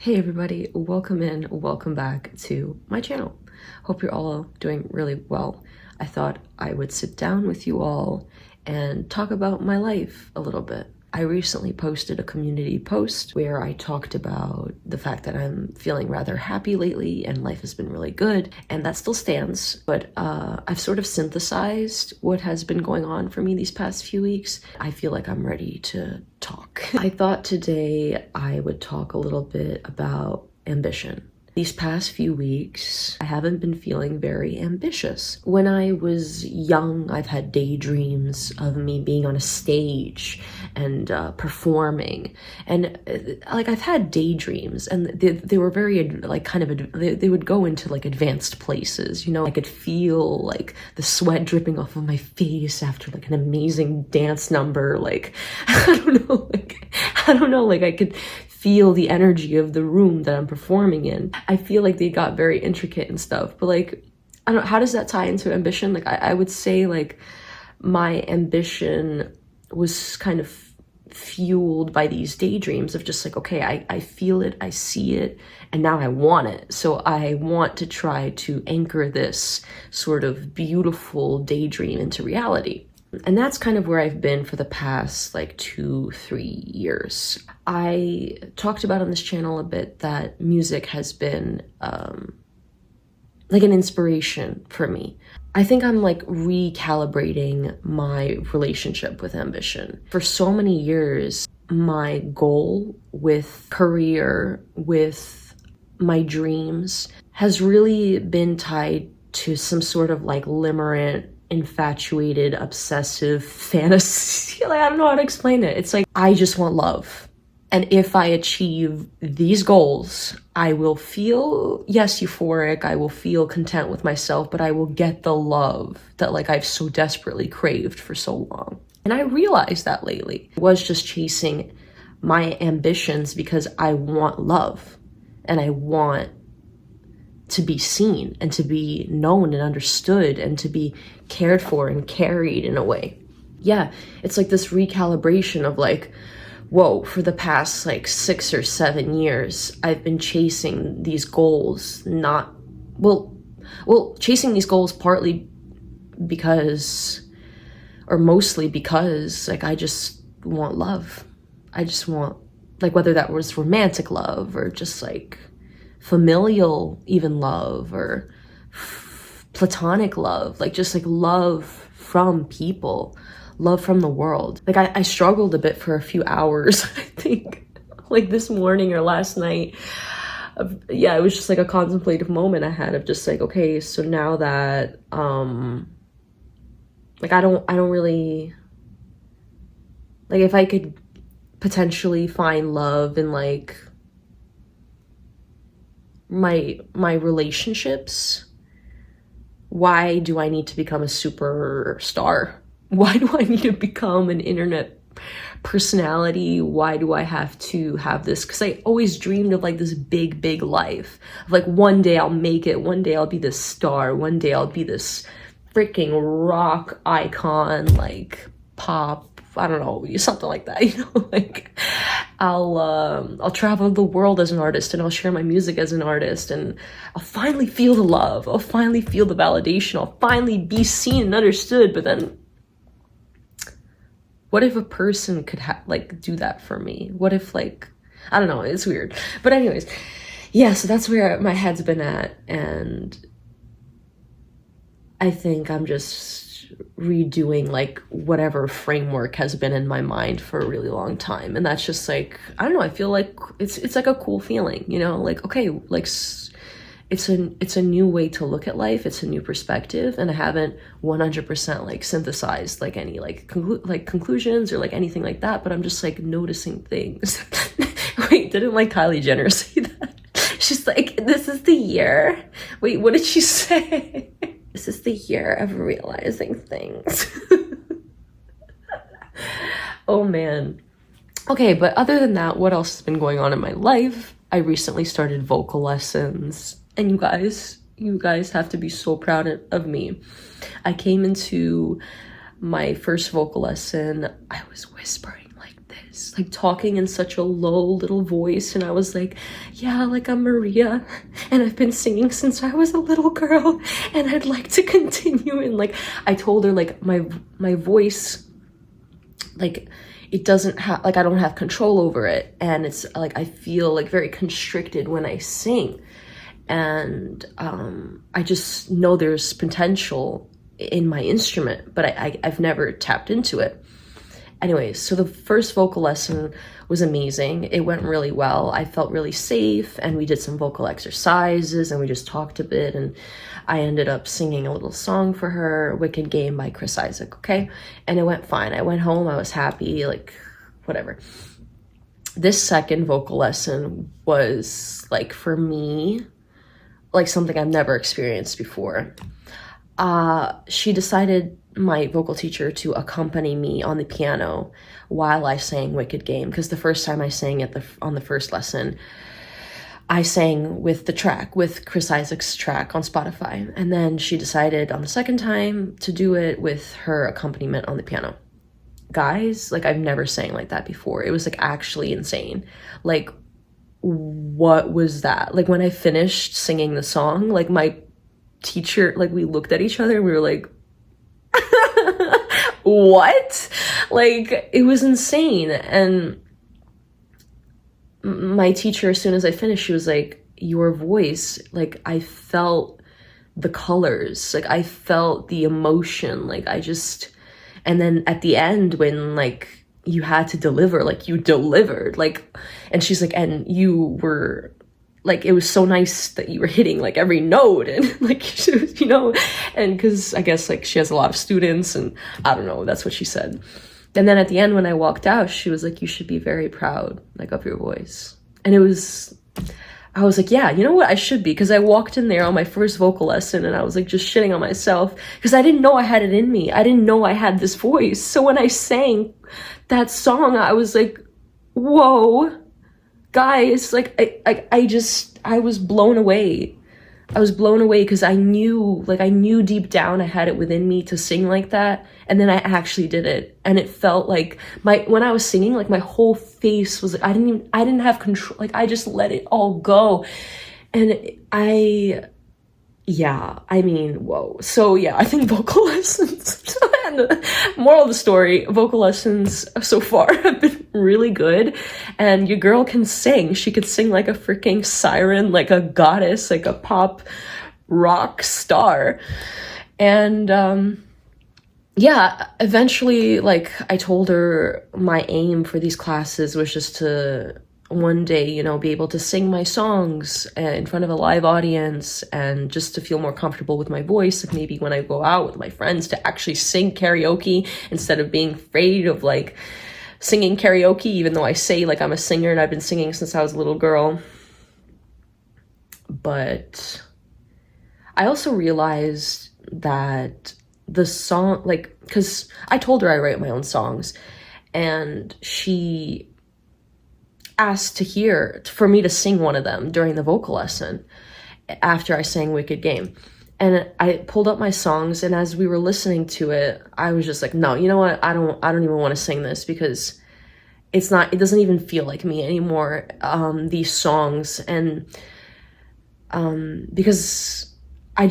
Hey everybody, welcome in, welcome back to my channel. Hope you're all doing really well. I thought I would sit down with you all and talk about my life a little bit. I recently posted a community post where I talked about the fact that I'm feeling rather happy lately and life has been really good, and that still stands, but I've sort of synthesized what has been going on for me these past few weeks. I feel like I'm ready to talk. I thought today I would talk a little bit about ambition. These past few weeks, I haven't been feeling very ambitious. When I was young, I've had daydreams of me being on a stage and performing. And I've had daydreams and they were very they would go into like advanced places. You know, I could feel like the sweat dripping off of my face after like an amazing dance number. Like, I don't know, I could feel the energy of the room that I'm performing in. I feel like they got very intricate and stuff, but I don't know, how does that tie into ambition? I would say my ambition was kind of fueled by these daydreams of just okay, I feel it, I see it, and now I want it. So I want to try to anchor this sort of beautiful daydream into reality. And that's kind of where I've been for the past 2-3 years. I talked about on this channel a bit that music has been an inspiration for me. I think I'm recalibrating my relationship with ambition. For so many years, my goal with career, with my dreams, has really been tied to some sort of limerent, infatuated, obsessive fantasy. I don't know how to explain it. It's I just want love. And if I achieve these goals, I will feel, yes, euphoric, I will feel content with myself, but I will get the love that I've so desperately craved for so long. And I realized that lately. I was just chasing my ambitions because I want love and I want to be seen and to be known and understood and to be cared for and carried in a way. Yeah, it's this recalibration of whoa, for the past 6 or 7 years, I've been chasing these goals, chasing these goals partly because, or mostly because, I just want love. I just want, whether that was romantic love or just familial even love or platonic love, just love from people, love from the world. I struggled a bit for a few hours, I think, this morning or last night. Yeah, it was just a contemplative moment I had of just okay, so now that I don't really, if I could potentially find love in my relationships, why do I need to become a superstar? Why do I need to become an internet personality? Why do I have to have this? Because I always dreamed of this big life of one day I'll make it, one day I'll be this star, one day I'll be this freaking rock icon, pop, I don't know, something like that, I'll travel the world as an artist and I'll share my music as an artist and I'll finally feel the love, I'll finally feel the validation, I'll finally be seen and understood. But then what if a person could do that for me? What if I don't know, it's weird. But anyways, yeah, so that's where my head's been at, and I think I'm just redoing whatever framework has been in my mind for a really long time. And that's just I don't know, I feel it's a cool feeling, okay, it's a new way to look at life, it's a new perspective, and I haven't 100% synthesized any conclusions or anything like that, but I'm just noticing things. Wait, didn't Kylie Jenner say that? She's this is the year. Wait, what did she say? This is the year of realizing things. Oh man. Okay, but other than that, what else has been going on in my life? I recently started vocal lessons, and you guys have to be so proud of me. I came into my first vocal lesson, I was whispering like this, like talking in such a low little voice. And I was like, yeah, like I'm Maria and I've been singing since I was a little girl and I'd like to continue. And like I told her like my voice, like it doesn't have, like I don't have control over it, and it's like I feel like very constricted when I sing. And I just know there's potential in my instrument, but I've never tapped into it. Anyways, so the first vocal lesson was amazing. It went really well. I felt really safe, and we did some vocal exercises and we just talked a bit, and I ended up singing a little song for her, Wicked Game by Chris Isaak, okay? And it went fine. I went home, I was happy, like whatever. This second vocal lesson was like, for me, like something I've never experienced before. She decided, my vocal teacher, to accompany me on the piano while I sang Wicked Game, because the first time I sang it on the first lesson, I sang with the track, with Chris Isaak's track on Spotify. And then she decided on the second time to do it with her accompaniment on the piano. Guys, like I've never sang like that before. It was like actually insane. Like, what was that? Like when I finished singing the song, like my teacher, like we looked at each other and we were like, what? Like it was insane. And my teacher, as soon as I finished, she was like, your voice, like I felt the colors, like I felt the emotion, like I just, and then at the end when like you had to deliver, like you delivered, like, and she's like, and you were like, it was so nice that you were hitting like every note, and like, you know, and because I guess like she has a lot of students, and I don't know, that's what she said. And then at the end when I walked out, she was like, you should be very proud like of your voice. And I was like, yeah, you know what, I should be, because I walked in there on my first vocal lesson and I was like just shitting on myself because I didn't know I had it in me. I didn't know I had this voice. So when I sang that song, I was like, whoa, guys, like I was blown away. I was blown away because I knew deep down I had it within me to sing like that. And then I actually did it. And it felt like when I was singing, like my whole face was like, I didn't have control. Like I just let it all go. And I mean, whoa. So yeah, I think vocal lessons, and the moral of the story, vocal lessons so far have been really good. And your girl can sing. She could sing like a freaking siren, like a goddess, like a pop rock star. And eventually, like I told her my aim for these classes was just to one day, you know, be able to sing my songs in front of a live audience, and just to feel more comfortable with my voice. Like maybe when I go out with my friends, to actually sing karaoke instead of being afraid of like singing karaoke, even though I say like I'm a singer and I've been singing since I was a little girl. But I also realized that the song, like, because I told her I write my own songs, and she asked for me to sing one of them during the vocal lesson after I sang Wicked Game. And I pulled up my songs, and as we were listening to it, I was just like, no, you know what? I don't even want to sing this, because it doesn't even feel like me anymore, these songs. And because I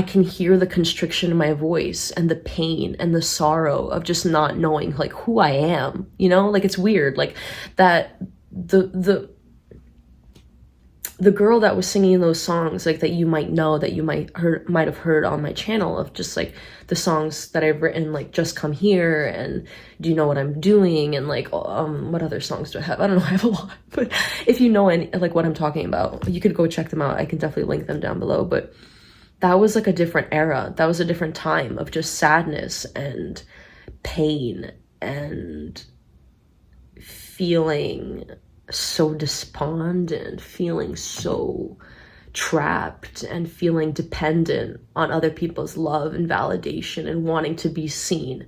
can hear the constriction in my voice and the pain and the sorrow of just not knowing like who I am, you know, like it's weird, like that the girl that was singing those songs, like that you might know, that you might have heard on my channel, of just like the songs that I've written, like Just Come Here and Do You Know What I'm Doing, and like what other songs do I have? I don't know, I have a lot. But if you know any, like what I'm talking about, you could go check them out. I can definitely link them down below. But that was like a different era. That was a different time of just sadness and pain and feeling so despondent, feeling so trapped, and feeling dependent on other people's love and validation and wanting to be seen.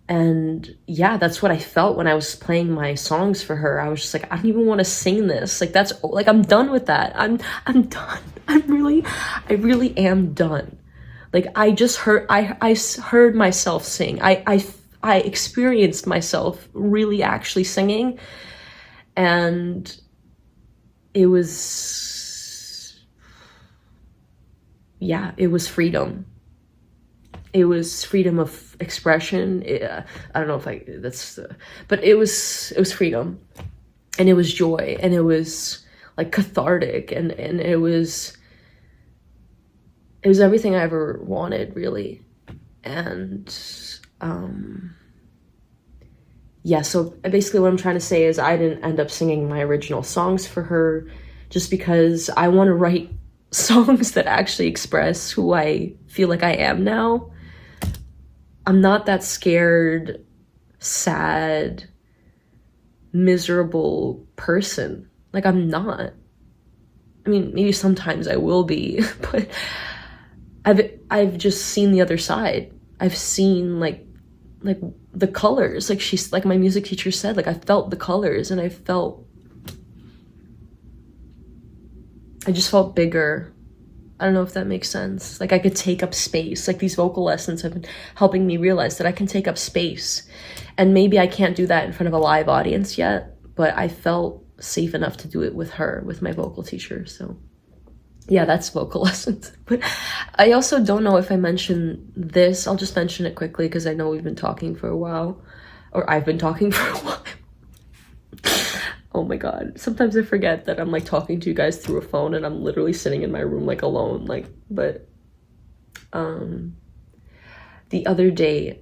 And yeah, that's what I felt when I was playing my songs for her. I was just like, I don't even want to sing this. Like that's like, I'm done with that. I'm done. I really am done. Like I just heard, I heard myself sing. I experienced myself really actually singing, and it was, yeah, it was freedom. It was freedom of expression. I don't know if that's, but it was freedom, and it was joy, and it was like cathartic, and it was everything I ever wanted, really. And yeah, so basically what I'm trying to say is I didn't end up singing my original songs for her just because I want to write songs that actually express who I feel like I am now. I'm not that scared, sad, miserable person. Like, I'm not. I mean, maybe sometimes I will be, but I've just seen the other side. I've seen like the colors, like my music teacher said, like I felt the colors, and I just felt bigger. I don't know if that makes sense. Like I could take up space. Like these vocal lessons have been helping me realize that I can take up space. And maybe I can't do that in front of a live audience yet, but I felt safe enough to do it with her, with my vocal teacher. So yeah, that's vocal lessons. But I also don't know if I mentioned this. I'll just mention it quickly because I know we've been talking for a while, or I've been talking for a while. Oh my god, sometimes I forget that I'm like talking to you guys through a phone and I'm literally sitting in my room like alone, like. But the other day,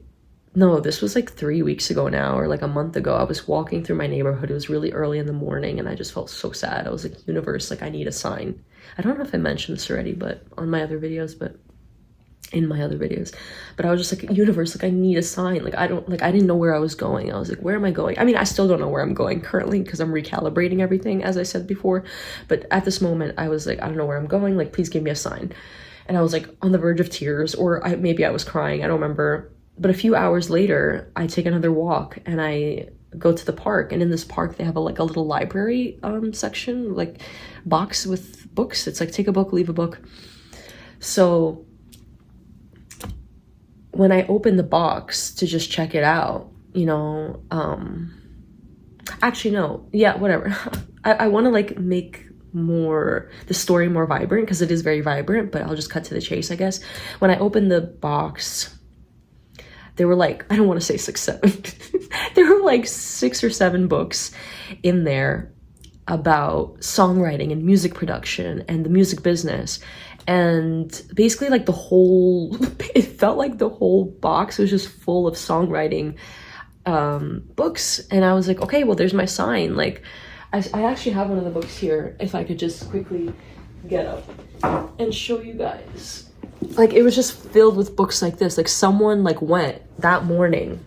no, this was like 3 weeks ago now, or like a month ago, I was walking through my neighborhood. It was really early in the morning and I just felt so sad. I was like, universe, like I need a sign. I don't know if I mentioned this already, but in my other videos, but I was just like, universe, like I need a sign. Like I didn't know where I was going. I was like, where am I going? I mean, I still don't know where I'm going currently because I'm recalibrating everything, as I said before. But at this moment, I was like, I don't know where I'm going. Like, please give me a sign. And I was like on the verge of tears, or maybe I was crying. I don't remember. But a few hours later, I take another walk and I go to the park. And in this park, they have a little library section, like box with books. It's like take a book, leave a book. So when I opened the box to just check it out, you know, actually no, yeah, whatever. I want to like make the story more vibrant because it is very vibrant, but I'll just cut to the chase, I guess. When I opened the box, there were like, I don't want to say 6, 7. There were like 6 or 7 books in there about songwriting and music production and the music business. And basically like it felt like the whole box was just full of songwriting books. And I was like, okay, well, there's my sign. Like I actually have one of the books here, if I could just quickly get up and show you guys. Like it was just filled with books like this. Like someone like went that morning,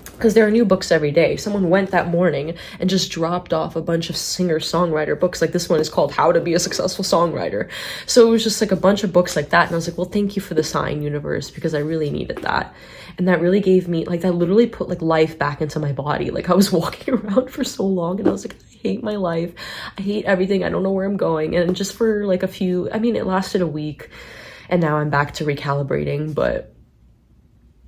because there are new books every day. Someone went that morning and just dropped off a bunch of singer-songwriter books. Like this one is called How to Be a Successful Songwriter. So it was just like a bunch of books like that. And I was like, well, thank you for the sign, universe, because I really needed that. And that really gave me, like that literally put like life back into my body. Like I was walking around for so long and I was like, I hate my life. I hate everything. I don't know where I'm going. And just for like it lasted a week and now I'm back to recalibrating, but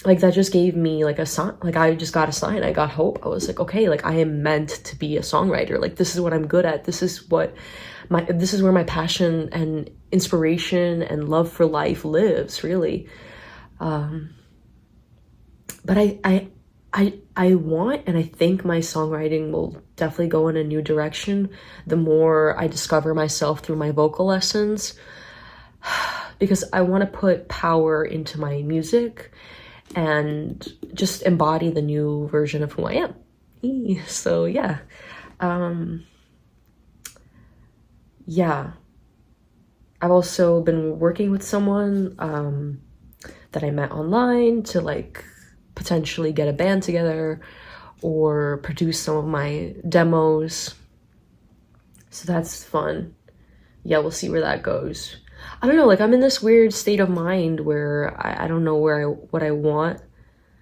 like that just gave me like a sign. Like I just got a sign. I got hope. I was like, okay, like I am meant to be a songwriter. Like this is what I'm good at. This is where my passion and inspiration and love for life lives, really. But I want, and I think my songwriting will definitely go in a new direction the more I discover myself through my vocal lessons, because I want to put power into my music and just embody the new version of who I am. So yeah. Yeah. I've also been working with someone that I met online to like potentially get a band together or produce some of my demos. So that's fun. Yeah, we'll see where that goes. I don't know, like I'm in this weird state of mind where I don't know what I want.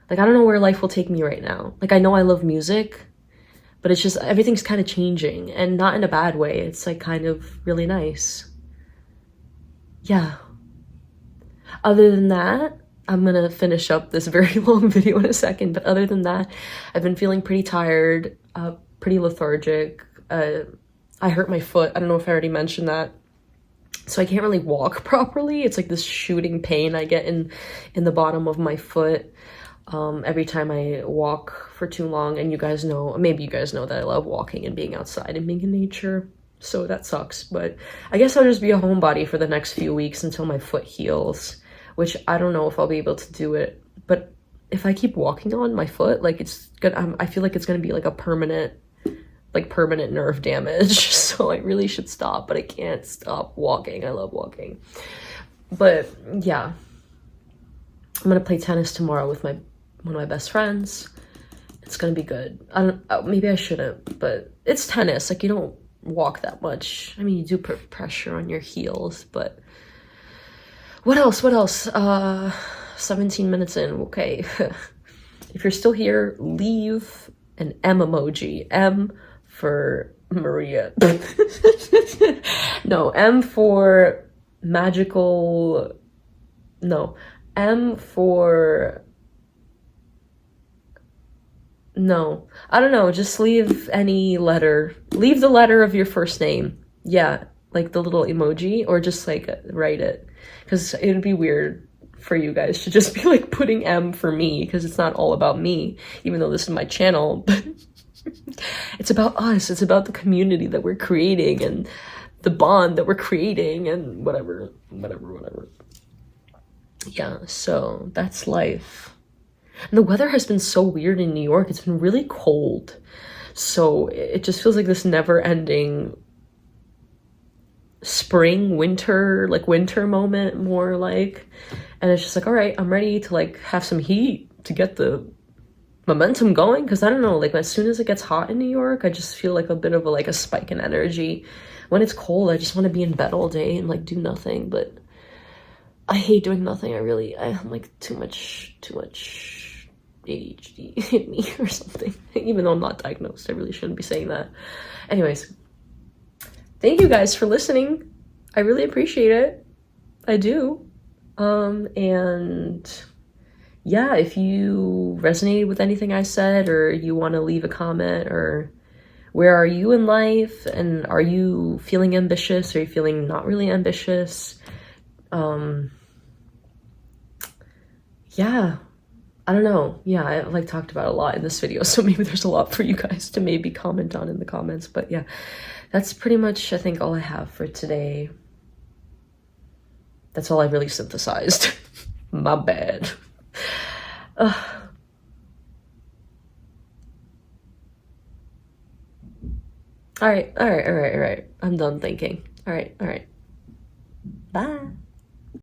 Like I don't know where life will take me right now. Like I know I love music, but it's just everything's kind of changing, and not in a bad way. It's like kind of really nice. Yeah. Other than that, I'm gonna finish up this very long video in a second, but other than that, I've been feeling pretty tired, pretty lethargic. I hurt my foot. I don't know if I already mentioned that. So I can't really walk properly. It's like this shooting pain I get in the bottom of my foot every time I walk for too long. And you guys know, maybe you guys know that I love walking and being outside and being in nature. So that sucks. But I guess I'll just be a homebody for the next few weeks until my foot heals, which I don't know if I'll be able to do it. But if I keep walking on my foot, like it's gonna, I feel like it's gonna be like a permanent nerve damage. So I really should stop, but I can't stop walking. I love walking. But yeah, I'm gonna play tennis tomorrow with one of my best friends. It's gonna be good. Maybe I shouldn't, but it's tennis. Like, you don't walk that much. I mean, you do put pressure on your heels, but what else? 17 minutes in. Okay. If you're still here, leave an M emoji. M for Maria. No, M for magical. No, M for. No, I don't know. Just leave any letter. Leave the letter of your first name. Yeah, like the little emoji, or just like write it. Because it would be weird for you guys to just be like putting M for me, because it's not all about me, even though this is my channel. But it's about us. It's about the community that we're creating and the bond that we're creating and whatever. Yeah, so that's life. And the weather has been so weird in New York. It's been really cold. So it just feels like this never-ending spring, winter moment, more like. And it's just like, all right, I'm ready to like have some heat to get the momentum going. Because I don't know, like as soon as it gets hot in New York, I just feel like a bit of a spike in energy. When it's cold, I just want to be in bed all day and like do nothing. But I hate doing nothing. I'm like too much ADHD in me or something. Even though I'm not diagnosed, I really shouldn't be saying that. Anyways, thank you guys for listening. I really appreciate it. I do. And yeah, if you resonated with anything I said, or you want to leave a comment, or where are you in life, and are you feeling ambitious, or are you feeling not really ambitious? Yeah, I don't know. Yeah, I like talked about a lot in this video, so maybe there's a lot for you guys to maybe comment on in the comments. But yeah, that's pretty much, I think, all I have for today. That's all I really synthesized. My bad. All right. I'm done thinking. All right. Bye.